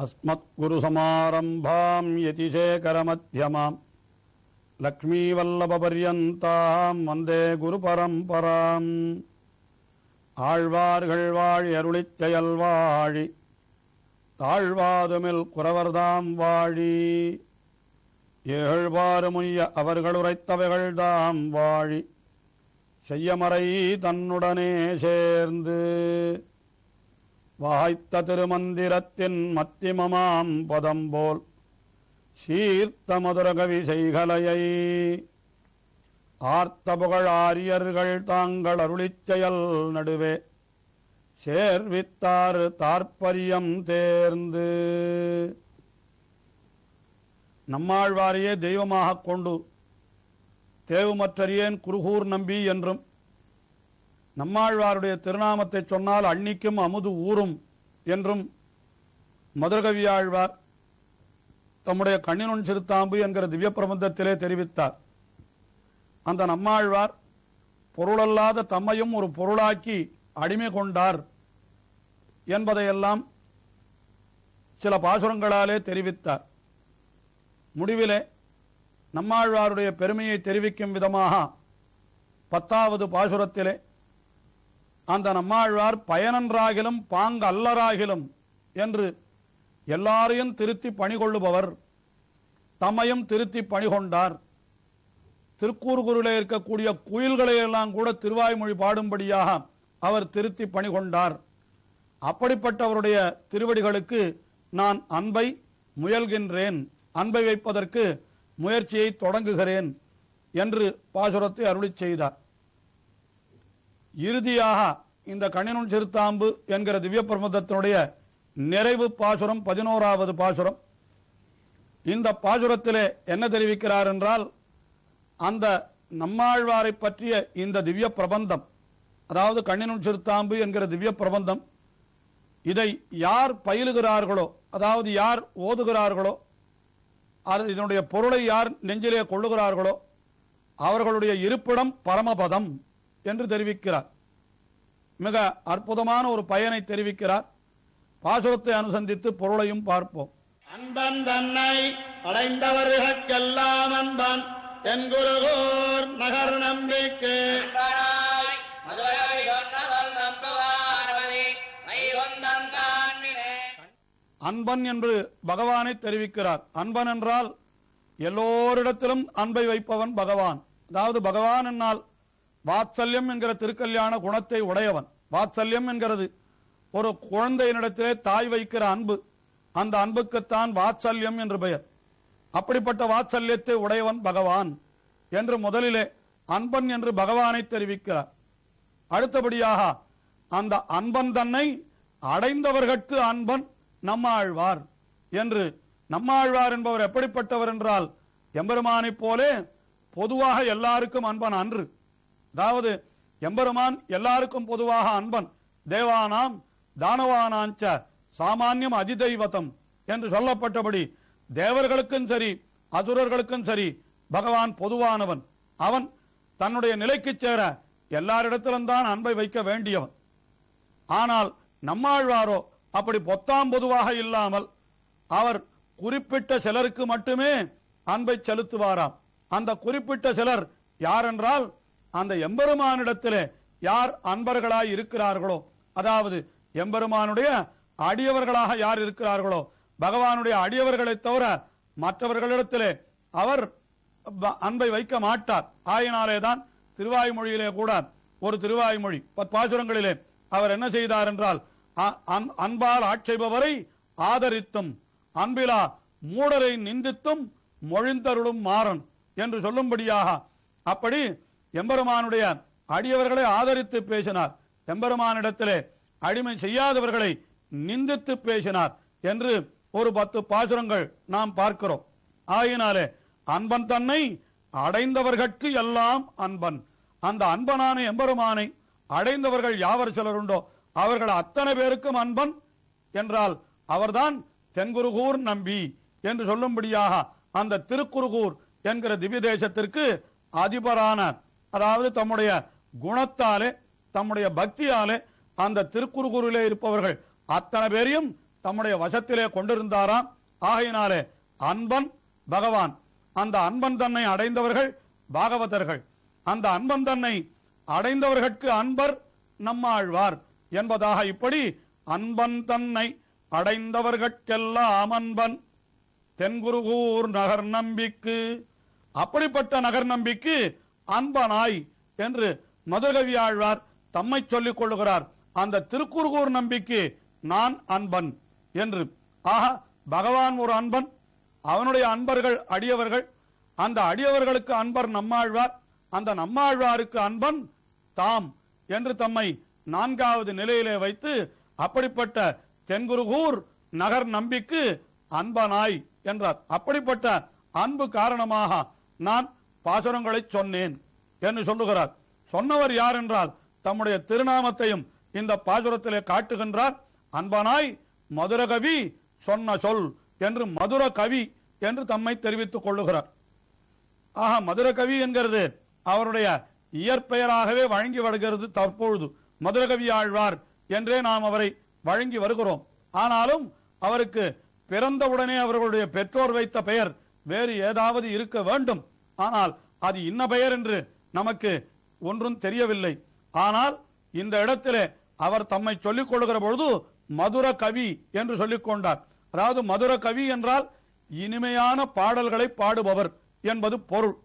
அஸ்மத்குருசமாரம்பாம் யதிசேகரமத்யமாம் லக்ஷ்மீவல்லபபர்யந்தாம் வந்தே குருபரம்பராம். ஆழ்வார்கள் வாழி அருளிச் செயல் வாழி தாழ்வாதுமில் குறவர்தாம் வாழி ஏழ்வாறுமுய்ய அவர்களுரைத்தவைகள்தாம் வாழி செய்யமறை தன்னுடனே சேர்ந்து வாய்த்த திருமந்திரத்தின் மத்திமமாம் பதம்போல் சீர்த்த மதுரகவி செய்கலையை ஆர்த்த புகழ் ஆரியர்கள் தாங்கள் அருளிச் செயல் நடுவே சேர்வித்தாறு தாற்பரியம் தேர்ந்து. நம்மாழ்வாரையே தெய்வமாகக் கொண்டு தேவுமற்றறியேன் குருகூர் நம்பி என்றும், நம்மாழ்வாருடைய திருநாமத்தை சொன்னால் அன்னிக்கும் அமுது ஊறும் என்றும் மதுரகவியாழ்வார் தம்முடைய கண்ணினுன் சிறுத்தாம்பு என்கிற திவ்ய பிரபந்தத்திலே தெரிவித்தார். அந்த நம்மாழ்வார் பொருளல்லாத தம்மையும் ஒரு பொருளாக்கி அடிமை கொண்டார் என்பதையெல்லாம் சில பாசுரங்களாலே தெரிவித்தார். முடிவிலே நம்மாழ்வாருடைய பெருமையை தெரிவிக்கும் விதமாக 10வது பாசுரத்திலே அந்த நம்மாழ்வார் பயனன்றாகிலும் பாங்கு அல்லராகிலும் என்று எல்லாரையும் திருத்தி பணிகொள்ளுபவர், தம்மையும் திருத்தி பணிகொண்டார். திருக்கூறுகுருளே இருக்கக்கூடிய குயில்களையெல்லாம் கூட திருவாய்மொழி பாடும்படியாக அவர் திருத்தி பணிகொண்டார். அப்படிப்பட்டவருடைய திருவடிகளுக்கு நான் அன்பை முயல்கின்றேன், அன்பை வைப்பதற்கு முயற்சியை தொடங்குகிறேன் என்று பாசுரத்தை அருளிச் செய்தார். இறுதியாக இந்த கண்ணினுன் சிறுத்தாம்பு என்கிற திவ்ய பிரபந்தத்தினுடைய நிறைவு பாசுரம் 11வது பாசுரம். இந்த பாசுரத்திலே என்ன தெரிவிக்கிறார் என்றால், அந்த நம்மாழ்வாரை பற்றிய இந்த திவ்ய பிரபந்தம், அதாவது கண்ணினுன் சிறுத்தாம்பு என்கிற திவ்ய பிரபந்தம், இதை யார் பயிலுகிறார்களோ, அதாவது யார் ஓதுகிறார்களோ, இதனுடைய பொருளை யார் நெஞ்சிலே கொள்ளுகிறார்களோ அவர்களுடைய இருப்பிடம் பரமபதம் என்று தெரிவிக்கிறார். மிக அற்புதமான ஒரு பயனை தெரிவிக்கிறார். பாசுரத்தை அனுசந்தித்து பொருளையும் பார்ப்போம். அன்பன் தன்னை அடைந்தவர்களுக்கெல்லாம் அன்பன் தென்குருகூர் நகர் நம்பிக்கை அன்பன் என்று பகவானை தெரிவிக்கிறார். அன்பன் என்றால் எல்லோரிடத்திலும் அன்பை வைப்பவன் பகவான். அதாவது பகவான் என்னால் வாத்சல்யம் என்கிற திருக்கல்யாண குணத்தை உடையவன். வாத்சல்யம் என்கிறது ஒரு குழந்தையினிடத்திலே தாய் வைக்கிற அன்பு, அந்த அன்புக்குத்தான் வாத்சல்யம் என்று பெயர். அப்படிப்பட்ட வாத்சல்யத்தை உடையவன் பகவான் என்று முதலிலே அன்பன் என்று பகவானை தெரிவிக்கிறார். அடுத்தபடியாக அந்த அன்பன் தன்னை அடைந்தவர்கட்கு அன்பன் நம்மாழ்வார் என்று. நம்மாழ்வார் என்பவர் எப்படிப்பட்டவர் என்றால், எம்பெருமானைப் போலே பொதுவாக எல்லாருக்கும் அன்பன் அன்று. அதாவது எம்பெருமான் எல்லாருக்கும் பொதுவாக அன்பன். தேவானாம் தானவானாஞ்ச சாமானியம் அதிதெய்வதம் என்று சொல்லப்பட்டபடி தேவர்களுக்கும் சரி அசுரர்களுக்கும் சரி பகவான் பொதுவானவன். அவன் தன்னுடைய நிலைக்கு சேர எல்லாரிடத்திலும் தான் அன்பை வைக்க வேண்டியவன். ஆனால் நம்மாழ்வாரோ அப்படி பொத்தாம் பொதுவாக இல்லாமல் அவர் குறிப்பிட்ட சிலருக்கு மட்டுமே அன்பை செலுத்துவாராம். அந்த குறிப்பிட்ட சிலர் யாரென்றால், அந்த எம்பெருமானிடத்திலே யார் அன்பர்களாய் இருக்கிறார்களோ, அதாவது எம்பெருமானுடைய அடியவர்களாக யார் இருக்கிறார்களோ, பகவானுடைய அடியவர்களை தவிர மற்றவர்களிடத்திலே அவர் அன்பை வைக்க மாட்டார். ஆயினாலேதான் திருவாய்மொழியிலே கூட ஒரு திருவாய்மொழி 10 பாசுரங்களிலே அவர் என்ன செய்தார் என்றால், அன்பால் ஆட்சேபவரை ஆதரித்தும் அன்பிலா மூடரை நிந்தித்தும் மொழிந்தருளும் மாறன் என்று சொல்லும்படியாக அப்படி எம்பெருமானுடைய அடியவர்களை ஆதரித்து பேசினார். எம்பெருமானிடத்திலே அடிமை செய்யாதவர்களை நிந்தித்து பேசினார் என்று ஒரு 10 பாசுரங்கள் நாம் பார்க்கிறோம். ஆயினாலே அன்பன் தன்னை அடைந்தவர்கட்கு எல்லாம் அன்பன். அந்த அன்பனான எம்பெருமானை அடைந்தவர்கள் யாவர் சிலருண்டோ அவர்கள் அத்தனை பேருக்கும் அன்பன் என்றால் அவர்தான் தென்குருகூர் நம்பி என்று சொல்லும்படியாக அந்த திருக்குருகூர் என்கிற திவ்ய தேசத்திற்கு அதிபரான, அதாவது தம்முடைய குணத்தாலே தம்முடைய பக்தியாலே அந்த திருக்குறுகூரிலே இருப்பவர்கள் அத்தனை பேரையும் தம்முடைய வசத்திலே கொண்டிருந்தாராம். ஆகையினாலே அன்பன் பகவான். அந்த அன்பன் தன்னை அடைந்தவர்கள் பாகவதர்கள். அந்த அன்பன் தன்னை அடைந்தவர்களுக்கு அன்பர் நம்மாழ்வார் என்பதாக இப்படி அன்பன் தன்னை அடைந்தவர்கட்கெல்லாம் அன்பன் தென்குருகூர் நகர் நம்பிக்கு. அப்படிப்பட்ட நகர் நம்பிக்கு அன்பனாய் என்று மதுரகவி ஆழ்வார் தம்மை சொல்லிக் கொள்ளுகிறார். அந்த திருக்குறுகூர் நம்பிக்கு நான் அன்பன் என்று. ஆக பகவான் ஒரு அன்பன், அவனுடைய அன்பர்கள் அடியவர்கள், அந்த அடியவர்களுக்கு அன்பர் நம்மாழ்வார், அந்த நம்மாழ்வாருக்கு அன்பன் தாம் என்று தம்மை நான்காவது நிலையிலே வைத்து அப்படிப்பட்ட தென்குருகூர் நகர் நம்பிக்கு அன்பனாய் என்றார். அப்படிப்பட்ட அன்பு காரணமாக நான் பாசுரங்களை சொன்னேன் என்று சொல்லுகிறார். சொன்னவர் யார் என்றால் தம்முடைய திருநாமத்தையும் இந்த பாசுரத்திலே காட்டுகின்றார். அன்பனாய் மதுரகவி சொன்ன சொல் என்று மதுர கவி என்று தம்மை தெரிவித்துக் கொள்ளுகிறார். ஆக மதுரகவி என்கிறது அவருடைய இயற்பெயராகவே வழங்கி வருகிறது. தற்பொழுது மதுரகவி ஆழ்வார் என்றே நாம் அவரை வழங்கி வருகிறோம். ஆனாலும் அவருக்கு பிறந்தவுடனே அவர்களுடைய பெற்றோர் வைத்த பெயர் வேறு ஏதாவது இருக்க வேண்டும். ஆனால் அது இன்ன பெயர் என்று நமக்கு ஒன்றும் தெரியவில்லை. ஆனால் இந்த இடத்திலே அவர் தம்மை சொல்லிக் கொள்ளுகிற பொழுது மதுர கவி என்று சொல்லிக் கொண்டார். அதாவது மதுர கவி என்றால் இனிமையான பாடல்களை பாடுபவர் என்பது பொருள்.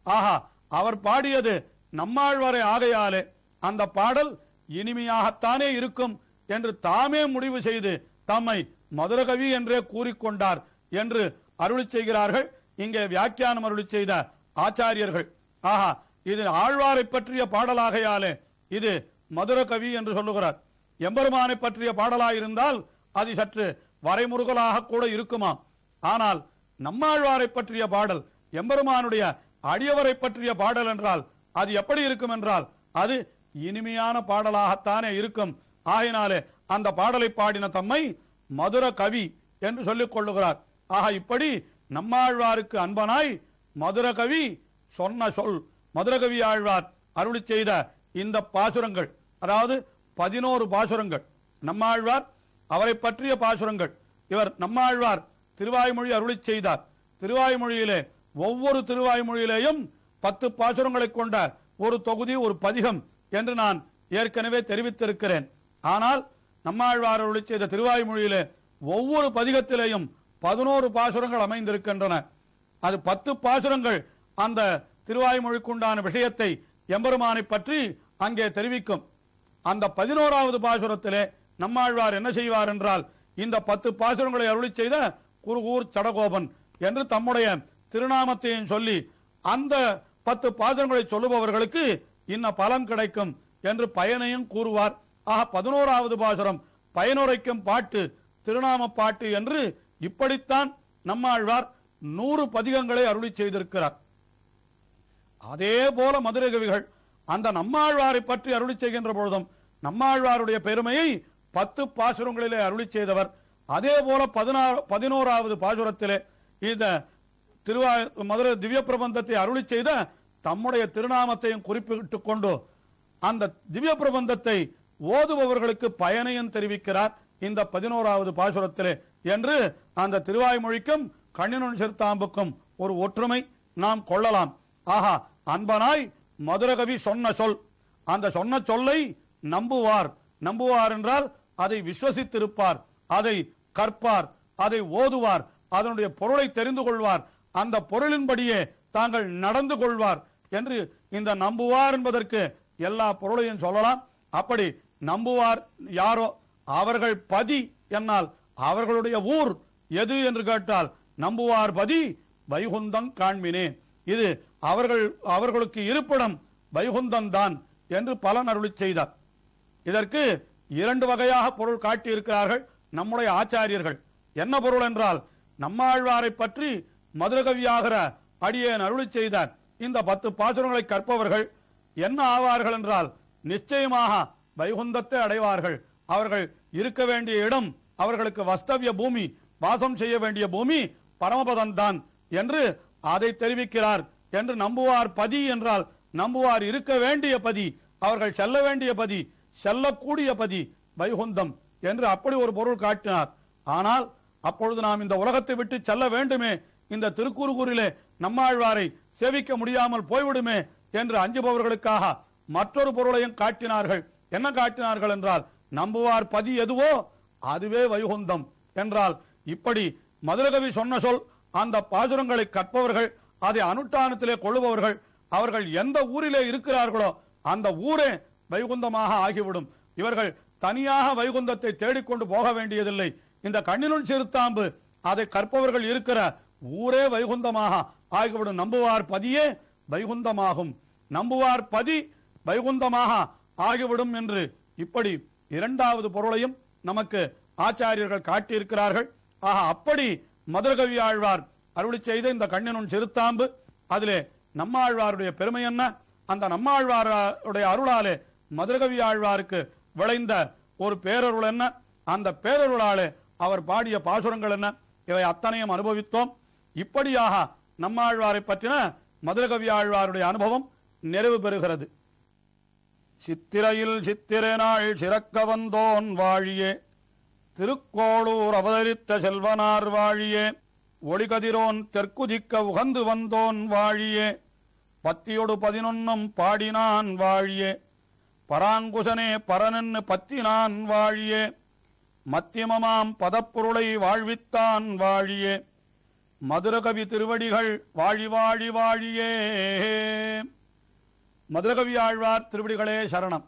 ஆஹா, அவர் பாடியது நம்மாழ்வாரை ஆகையாலே அந்த பாடல் இனிமையாகத்தானே இருக்கும் என்று தாமே முடிவு செய்து தம்மை மதுரகவி என்றே கூறிக்கொண்டார் என்று அருளி செய்கிறார்கள் இங்கே வியாக்கியானம் அருளி செய்த ஆச்சாரியர்கள். ஆஹா, இது ஆழ்வாரை பற்றிய பாடலாகையாலே இது மதுரகவி என்று சொல்லுகிறார். எம்பெருமானை பற்றிய பாடலாயிருந்தால் அது சற்று வரைமுருகலாக கூட இருக்குமாம். ஆனால் நம்மாழ்வாரை பற்றிய பாடல், எம்பெருமானுடைய அடியவரை பற்றிய பாடல் என்றால் அது எப்படி இருக்கும் என்றால் அது இனிமையான பாடலாகத்தானே இருக்கும். ஆகினாலே அந்த பாடலை பாடின தம்மை மதுர கவி என்று சொல்லிக் கொள்ளுகிறார். ஆக இப்படி நம்மாழ்வாருக்கு அன்பனாய் மதுரகவி சொன்ன சொல். மதுரகவி ஆழ்வார் அருளி செய்த இந்த பாசுரங்கள், அதாவது 11 பாசுரங்கள் நம்மாழ்வார் அவரை பற்றிய பாசுரங்கள். இவர் நம்மாழ்வார் திருவாய்மொழி அருளி செய்தார். திருவாய்மொழியிலே ஒவ்வொரு திருவாய்மொழியிலேயும் 10 பாசுரங்களை கொண்ட ஒரு தொகுதி, ஒரு பதிகம் என்று நான் ஏற்கனவே தெரிவித்திருக்கிறேன். ஆனால் நம்மாழ்வார் அருளி செய்த திருவாய்மொழியிலே ஒவ்வொரு பதிகத்திலேயும் 11 பாசுரங்கள் அமைந்திருக்கின்றன. அது 10 பாசுரங்கள் அந்த திருவாய்மொழிக்குண்டான விஷயத்தை எம்பெருமானை பற்றி அங்கே தெரிவிக்கும். அந்த 11வது பாசுரத்திலே நம்மாழ்வார் என்ன செய்வார் என்றால் இந்த 10 பாசுரங்களை அருளி செய்த குருகூர் சடகோபன் என்று தம்முடைய திருநாமத்தையும் சொல்லி அந்த 10 பாசுரங்களை சொல்லுபவர்களுக்கு இன்ன பலன் கிடைக்கும் என்று பயனையும் கூறுவார். ஆக 11வது பாசுரம் பயனுரைக்கும் பாட்டு, திருநாம பாட்டு என்று இப்படித்தான் நம்மாழ்வார் 100 பதிகங்களை அருளி செய்திருக்கிறார். அதே போல மதுரகவிகள் அந்த நம்மாழ்வாரை பற்றி அருளி செய்கின்ற பொழுதும் நம்மாழ்வாருடைய பெருமையை 10 பாசுரங்களிலே அருளி செய்தவர். அதே போல 11வது பாசுரத்திலே இந்த மதுரை திவ்ய பிரபந்தத்தை அருளி செய்த தம்முடைய திருநாமத்தையும் குறிப்பிட்டுக் கொண்டு அந்த திவ்ய பிரபந்தத்தை ஓதுபவர்களுக்கு பயனையும் தெரிவிக்கிறார் இந்த 11வது பாசுரத்திலே என்று அந்த திருவாய்மொழிக்கும் கண்ணினுன் சிறுத்தாம்புக்கும் ஒரு ஒற்றுமை நாம் கொள்ளலாம். ஆஹா, அன்பனாய் மதுரகவி சொன்ன சொல். அந்த சொன்ன சொல்லை நம்புவார். நம்புவார் என்றால் அதை விசுவசித்திருப்பார், அதை கற்பார், அதை ஓதுவார், அதனுடைய பொருளை தெரிந்து கொள்வார், அந்த பொருளின்படியே தாங்கள் நடந்து கொள்வார் என்று இந்த நம்புவார் என்பதற்கு எல்லா பொருளையும் சொல்லலாம். அப்படி நம்புவார் யாரோ அவர்கள் பதி என்னால் அவர்களுடைய ஊர் எது என்று கேட்டால் நம்புவார் பதி வைகுந்தம் காண்மினே. இது அவர்களுக்கு இருப்பிடம் வைகுந்தம் தான் என்று பலன் அருளி செய்தார். இதற்கு 2 வகையாக பொருள் காட்டியிருக்கிறார்கள் நம்முடைய ஆச்சாரியர்கள். என்ன பொருள் என்றால் நம்மாழ்வாரை பற்றி மதுரகவியாகிற அடியேன் அருளி செய்தார் இந்த 10 பாசுரங்களை கற்பவர்கள் என்ன ஆவார்கள் என்றால் நிச்சயமாக வைகுந்தத்தை அடைவார்கள். அவர்கள் இருக்க வேண்டிய இடம், அவர்களுக்கு வஸ்தவிய பூமி, வாசம் செய்ய வேண்டிய பூமி பரமபதம் தான் என்று அதை தெரிவிக்கிறார். என்று நம்புவார் பதி என்றால் நம்புவார் இருக்க வேண்டிய பதி, அவர்கள் செல்ல வேண்டிய பதி, செல்லக்கூடிய பதி வைகுந்தம் என்று அப்படி ஒரு பொருள் காட்டினார். ஆனால் அப்பொழுது நாம் இந்த உலகத்தை விட்டு செல்ல வேண்டுமே, இந்த திருக்குறுகூரிலே நம்மாழ்வாரை சேவிக்க முடியாமல் போய்விடுமே என்று அஞ்சுபவர்களுக்காக மற்றொரு பொருளையும் காட்டினார்கள். என்ன காட்டினார்கள் என்றால், நம்புவார் பதி எதுவோ அதுவே வைகுந்தம் என்றால், இப்படி மதுரகவி சொன்ன சொல் அந்த பாசுரங்களை கற்பவர்கள், அதை அனுஷ்டானத்திலே கொள்ளுபவர்கள், அவர்கள் எந்த ஊரிலே இருக்கிறார்களோ அந்த ஊரே வைகுந்தமாக ஆகிவிடும். இவர்கள் தனியாக வைகுந்தத்தை தேடிக்கொண்டு போக வேண்டியதில்லை. இந்த கண்ணினுள் சிறுத்தாம்பு அதை கற்பவர்கள் இருக்கிற ஊரே வைகுந்தமாக ஆகிவிடும். நம்புவார் பதியே வைகுந்தமாகும், நம்புவார் பதி வைகுந்தமாக ஆகிவிடும் என்று இப்படி இரண்டாவது பொருளையும் நமக்கு ஆச்சாரியர்கள் காட்டியிருக்கிறார்கள். ஆக அப்படி மதுரகவி ஆழ்வார் அருளி செய்த இந்த கண்ணினுள் சிறுத்தாம்பு, அதிலே நம்மாழ்வாருடைய பெருமை என்ன, அந்த நம்மாழ்வாருடைய அருளாலே மதுரகவி ஆழ்வாருக்கு விளைந்த ஒரு பேரருள் என்ன, அந்த பேரருளாலே அவர் பாடிய பாசுரங்கள் என்ன, இவை அத்தனையும் அனுபவித்தோம். இப்படியாக நம்மாழ்வாரை பற்றின மதுரகவி ஆழ்வாருடைய அனுபவம் நிறைவு பெறுகிறது. சித்திரையில் சித்திரை நாள் சிறக்க வந்தோன் வாழியே, திருக்கோளூர் அவதரித்த செல்வனார் வாழியே, ஒளிகதிரோன் தெற்குதிக்க உகந்து வந்தோன் வாழியே, பத்தியொடு 11 பாடினான் வாழியே, பராங்குசனே பரனென்னு பத்தினான் வாழியே, மத்தியமமாம் பதப்பொருளை வாழ்வித்தான் வாழியே, மதுரகவி திருவடிகள் வாழி வாழி வாழியே. மதுரகவி ஆழ்வார் திருவடிகளே சரணம்.